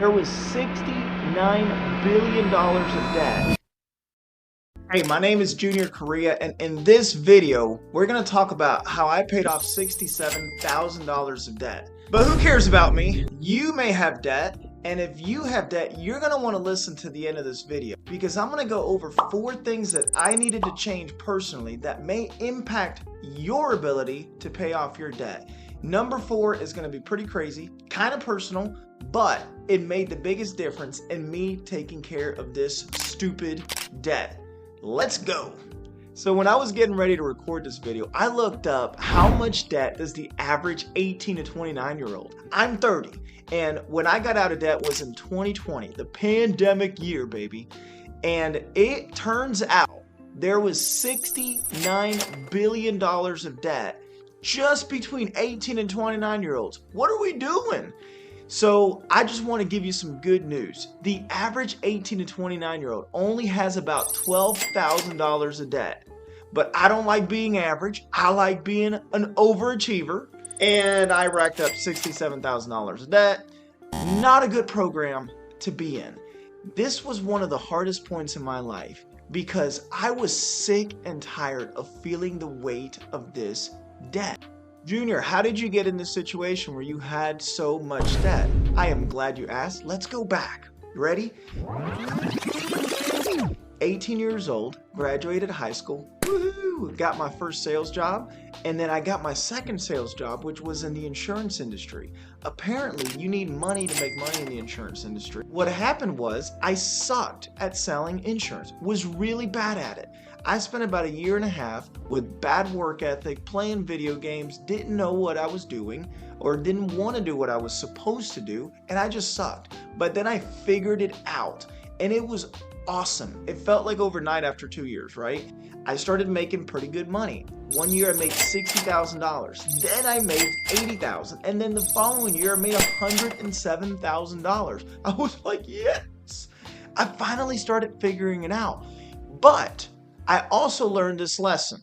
there was $69 billion of debt. Hey, my name is Junior Corria, and in this video, we're going to talk about how I paid off $67,000 of debt. But who cares about me? You may have debt, and if you have debt, you're going to want to listen to the end of this video because I'm going to go over 4 things that I needed to change personally that may impact your ability to pay off your debt. Number 4 is going to be pretty crazy, kind of personal, but it made the biggest difference in me taking care of this stupid debt. Let's go. So when I was getting ready to record this video, I looked up how much debt does the average 18 to 29 year old. I'm 30, and when I got out of debt was in 2020, the pandemic year, baby. And it turns out there was $69 billion of debt just between 18 and 29 year olds. What are we doing? So I just want to give you some good news. The average 18 to 29 year old only has about $12,000 of debt. But I don't like being average. I like being an overachiever. And I racked up $67,000 of debt. Not a good program to be in. This was one of the hardest points in my life because I was sick and tired of feeling the weight of this debt. Junior, how did you get in this situation where you had so much debt? I am glad you asked. Let's go back. You ready? 18 years old, graduated high school, woohoo, got my first sales job, and then I got my second sales job, which was in the insurance industry. Apparently, you need money to make money in the insurance industry. What happened was I sucked at selling insurance, was really bad at it. I spent about 1.5 years with bad work ethic, playing video games, didn't know what I was doing, or didn't want to do what I was supposed to do, and I just sucked. But then I figured it out, and it was awesome. It felt like overnight after 2 years, right? I started making pretty good money. 1 year I made $60,000. Then I made $80,000. And then the following year I made $107,000. I was like, yes! I finally started figuring it out. But I also learned this lesson.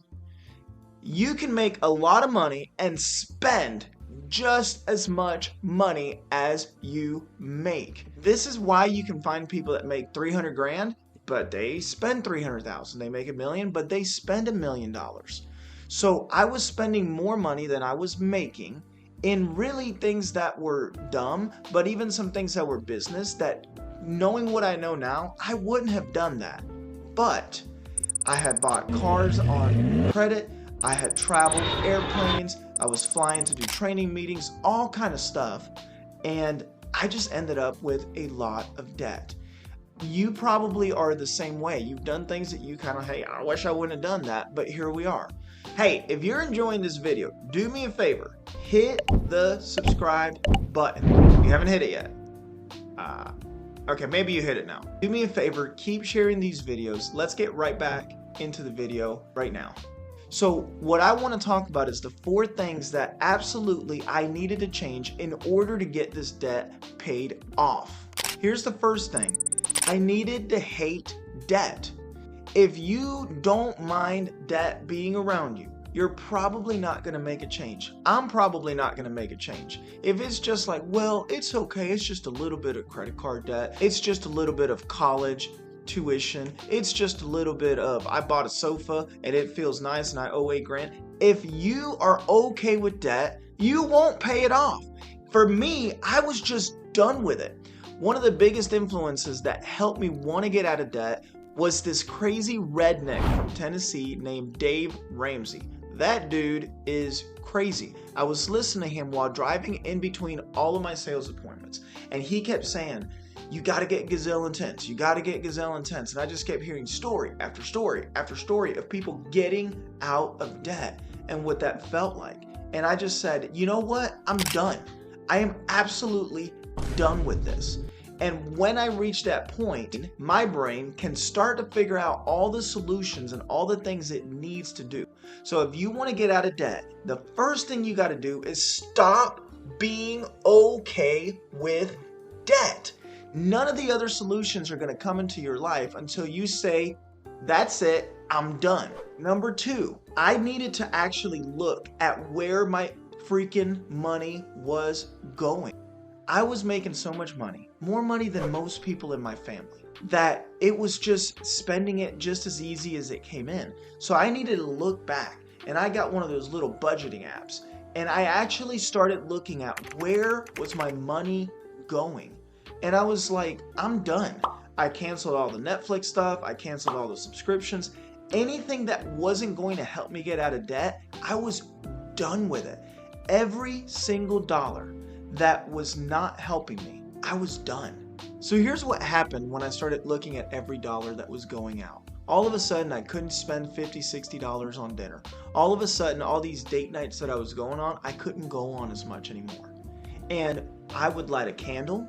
You can make a lot of money and spend just as much money as you make. This is why you can find people that make 300 grand, but they spend 300,000. They make $1 million, but they spend $1 million. So I was spending more money than I was making in really things that were dumb, but even some things that were business that, knowing what I know now, I wouldn't have done that. But I had bought cars on credit, I had traveled airplanes, I was flying to do training meetings, all kind of stuff, and I just ended up with a lot of debt. You probably are the same way. You've done things that you kind of, hey, I wish I wouldn't have done that, but here we are. Hey, if you're enjoying this video, do me a favor, hit the subscribe button. You haven't hit it yet. Okay, maybe you hit it now. Do me a favor, keep sharing these videos. Let's get right back into the video right now. So what I want to talk about is the 4 things that absolutely I needed to change in order to get this debt paid off. Here's the first thing. I needed to hate debt. If you don't mind debt being around you, you're probably not going to make a change. I'm probably not going to make a change. If it's just like, well, it's okay. It's just a little bit of credit card debt. It's just a little bit of college tuition. It's just a little bit of, I bought a sofa and it feels nice and I owe $8 grand. If you are okay with debt, you won't pay it off. For me, I was just done with it. One of the biggest influences that helped me want to get out of debt was this crazy redneck from Tennessee named Dave Ramsey. That dude is crazy. I was listening to him while driving in between all of my sales appointments, and he kept saying, you got to get gazelle intense. You got to get gazelle intense. And I just kept hearing story after story after story of people getting out of debt and what that felt like. And I just said, you know what? I'm done. I am absolutely done with this. And when I reach that point, my brain can start to figure out all the solutions and all the things it needs to do. So if you want to get out of debt, the first thing you got to do is stop being okay with debt. None of the other solutions are going to come into your life until you say, that's it, I'm done. Number 2, I needed to actually look at where my freaking money was going. I was making so much money. more money than most people in my family. That it was just spending it just as easy as it came in. So I needed to look back, and I got one of those little budgeting apps, and I actually started looking at where was my money going. And I was like, I'm done. I canceled all the Netflix stuff. I canceled all the subscriptions. Anything that wasn't going to help me get out of debt, I was done with it. Every single dollar that was not helping me, I was done. So here's what happened when I started looking at every dollar that was going out. All of a sudden, I couldn't spend $50, $60 on dinner. All of a sudden, all these date nights that I was going on, I couldn't go on as much anymore. And I would light a candle,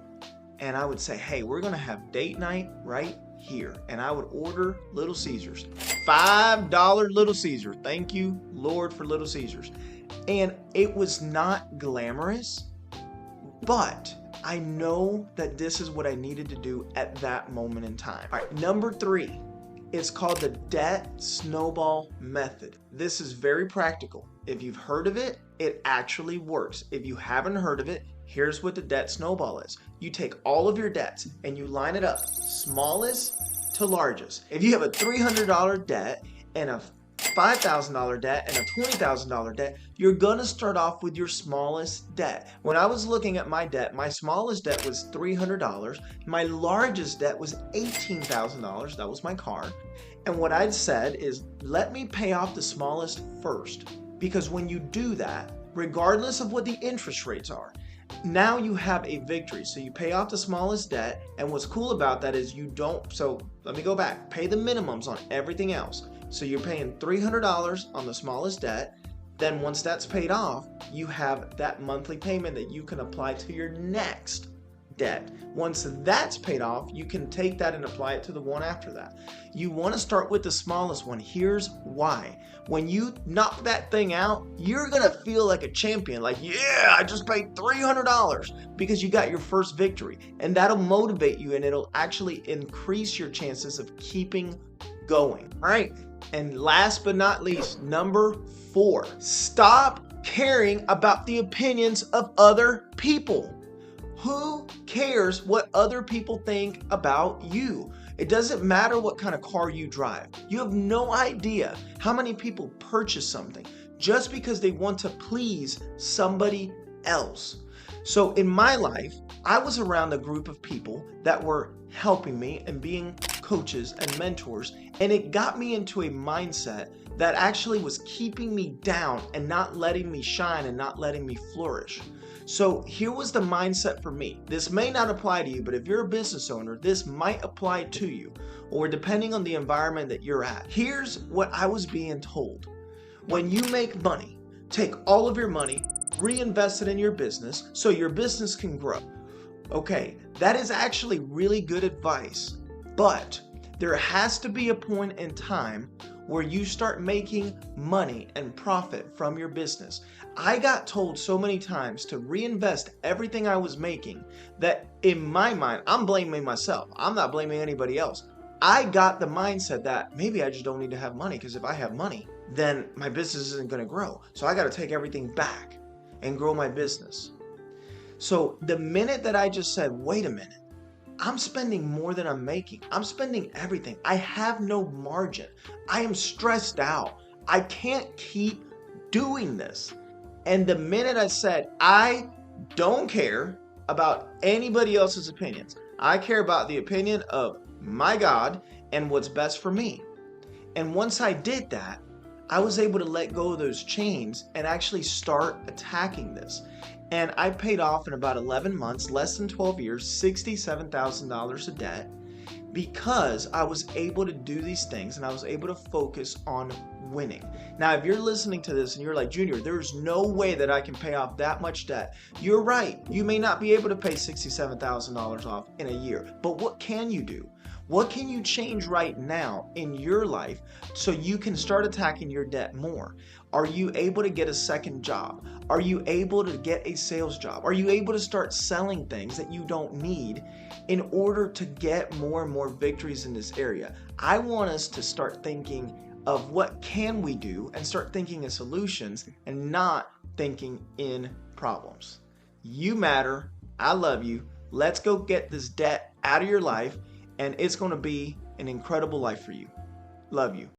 and I would say, hey, we're going to have date night right here. And I would order Little Caesars. $5 Little Caesar. Thank you, Lord, for Little Caesars. And it was not glamorous, but I know that this is what I needed to do at that moment in time. All right, number 3 is called the debt snowball method. This is very practical. If you've heard of it, it actually works. If you haven't heard of it, here's what the debt snowball is. You take all of your debts and you line it up, smallest to largest. If you have a $300 debt and a $5,000 debt and a $20,000 debt, you're gonna start off with your smallest debt. When I was looking at my debt, my smallest debt was $300. My largest debt was $18,000. That was my car. And what I'd said is, let me pay off the smallest first. Because when you do that, regardless of what the interest rates are, now you have a victory. So you pay off the smallest debt, and what's cool about that is you don't, so let me go back, pay the minimums on everything else. So you're paying $300 on the smallest debt. Then once that's paid off, you have that monthly payment that you can apply to your next debt. Once that's paid off, you can take that and apply it to the one after that. You want to start with the smallest one. Here's why. When you knock that thing out, you're going to feel like a champion. Like, yeah, I just paid $300 because you got your first victory. And that'll motivate you, and it'll actually increase your chances of keeping going. All right. And last but not least, number 4, stop caring about the opinions of other people. Who cares what other people think about you? It doesn't matter what kind of car you drive. You have no idea how many people purchase something just because they want to please somebody else. So in my life, I was around a group of people that were helping me and being coaches and mentors, and it got me into a mindset that actually was keeping me down and not letting me shine and not letting me flourish. So here was the mindset for me. This may not apply to you, but if you're a business owner, this might apply to you, or depending on the environment that you're at. Here's what I was being told. When you make money, take all of your money, reinvest it in your business so your business can grow. Okay, that is actually really good advice, but there has to be a point in time where you start making money and profit from your business. I got told so many times to reinvest everything I was making that in my mind, I'm blaming myself. I'm not blaming anybody else. I got the mindset that maybe I just don't need to have money, because if I have money, then my business isn't going to grow. So I got to take everything back and grow my business. So the minute that I just said, wait a minute, I'm spending more than I'm making. I'm spending everything. I have no margin. I am stressed out. I can't keep doing this. And the minute I said, I don't care about anybody else's opinions. I care about the opinion of my God and what's best for me. And once I did that, I was able to let go of those chains and actually start attacking this. And I paid off in about 11 months, less than 12 years, $67,000 of debt, because I was able to do these things and I was able to focus on winning. Now, if you're listening to this and you're like, Junior, there's no way that I can pay off that much debt. You're right. You may not be able to pay $67,000 off in a year, but what can you do? What can you change right now in your life so you can start attacking your debt more? Are you able to get a second job? Are you able to get a sales job? Are you able to start selling things that you don't need in order to get more and more victories in this area? I want us to start thinking of what can we do and start thinking of solutions and not thinking in problems. You matter. I love you. Let's go get this debt out of your life, and it's going to be an incredible life for you. Love you.